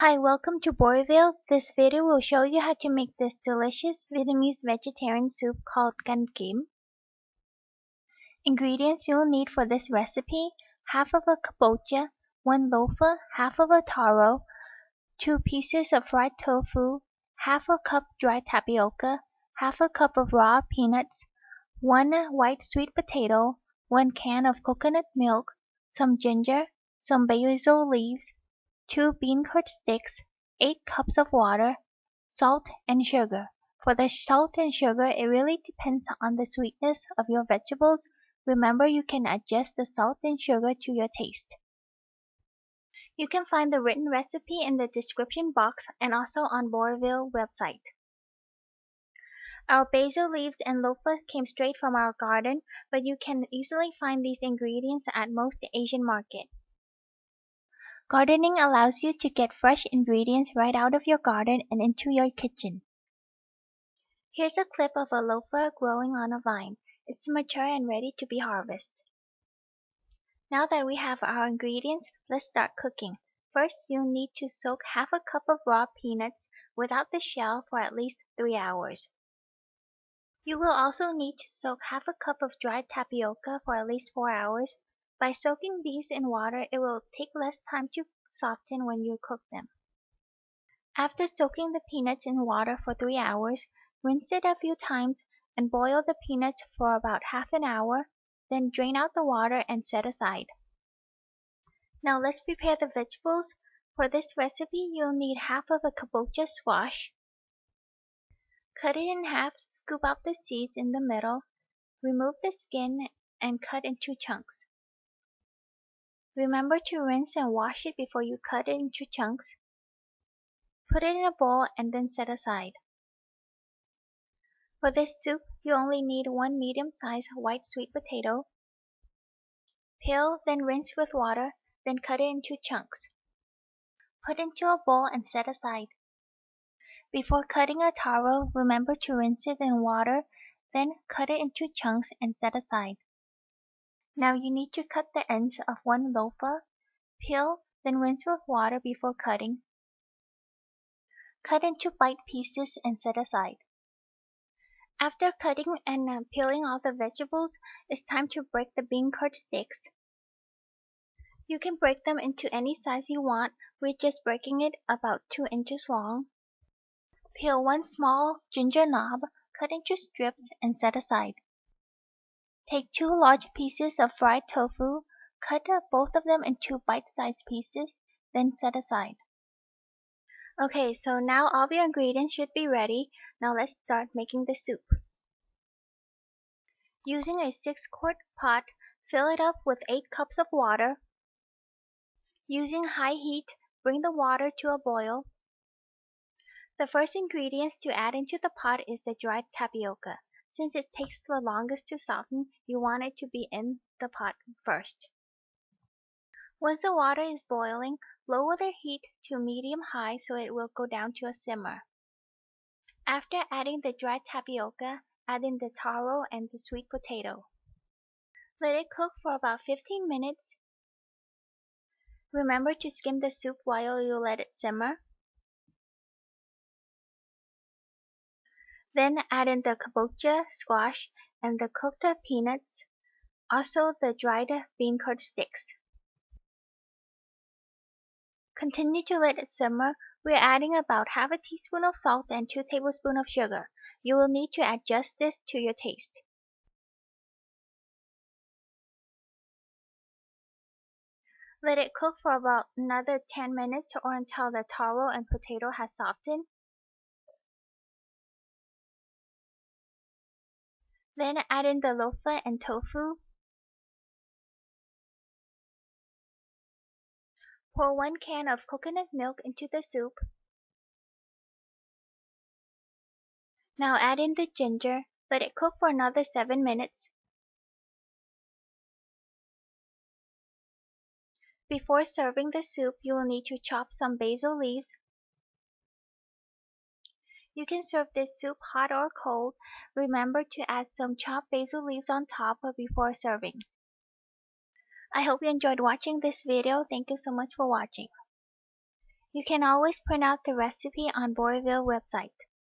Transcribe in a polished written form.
Hi, welcome to Boerville. This video will show you how to make this delicious Vietnamese vegetarian soup called Canh Kiem. Ingredients you'll need for this recipe: half of a kabocha, 1 luffa, half of a taro, 2 pieces of fried tofu, half a cup dried tapioca, half a cup of raw peanuts, 1 white sweet potato, 1 can of coconut milk, some ginger, some basil leaves, 2 bean curd sticks, 8 cups of water, salt and sugar. For the salt and sugar, it really depends on the sweetness of your vegetables. Remember, you can adjust the salt and sugar to your taste. You can find the written recipe in the description box and also on Boerville website. Our basil leaves and luffa came straight from our garden, but you can easily find these ingredients at most Asian market. Gardening allows you to get fresh ingredients right out of your garden and into your kitchen. Here's a clip of a luffa growing on a vine. It's mature and ready to be harvested. Now that we have our ingredients, let's start cooking. First, you'll need to soak half a cup of raw peanuts without the shell for at least 3 hours. You will also need to soak half a cup of dried tapioca for at least 4 hours. By soaking these in water, it will take less time to soften when you cook them. After soaking the peanuts in water for 3 hours, rinse it a few times and boil the peanuts for about half an hour, then drain out the water and set aside. Now let's prepare the vegetables. For this recipe, you'll need half of a kabocha squash. Cut it in half, scoop out the seeds in the middle, remove the skin, and cut into chunks. Remember to rinse and wash it before you cut it into chunks. Put it in a bowl and then set aside. For this soup, you only need 1 medium-sized white sweet potato. Peel, then rinse with water, then cut it into chunks. Put into a bowl and set aside. Before cutting a taro, remember to rinse it in water, then cut it into chunks and set aside. Now you need to cut the ends of 1 luffa. Peel, then rinse with water before cutting. Cut into bite pieces and set aside. After cutting and peeling all the vegetables, it's time to break the bean curd sticks. You can break them into any size you want. We're just breaking it about 2 inches long. Peel 1 small ginger knob, cut into strips and set aside. Take 2 large pieces of fried tofu, cut both of them into bite-sized pieces, then set aside. Okay, so now all of your ingredients should be ready. Now let's start making the soup. Using a 6-quart pot, fill it up with 8 cups of water. Using high heat, bring the water to a boil. The first ingredients to add into the pot is the dried tapioca. Since it takes the longest to soften, you want it to be in the pot first. Once the water is boiling, lower the heat to medium-high so it will go down to a simmer. After adding the dried tapioca, add in the taro and the sweet potato. Let it cook for about 15 minutes. Remember to skim the soup while you let it simmer. Then add in the kabocha squash and the cooked peanuts, also the dried bean curd sticks. Continue to let it simmer. We are adding about half a teaspoon of salt and 2 tablespoons of sugar. You will need to adjust this to your taste. Let it cook for about another 10 minutes or until the taro and potato has softened. Then add in the luffa and tofu. Pour 1 can of coconut milk into the soup. Now add in the ginger. Let it cook for another 7 minutes. Before serving the soup, you will need to chop some basil leaves. You can serve this soup hot or cold. Remember to add some chopped basil leaves on top before serving. I hope you enjoyed watching this video. Thank you so much for watching. You can always print out the recipe on Boerville website.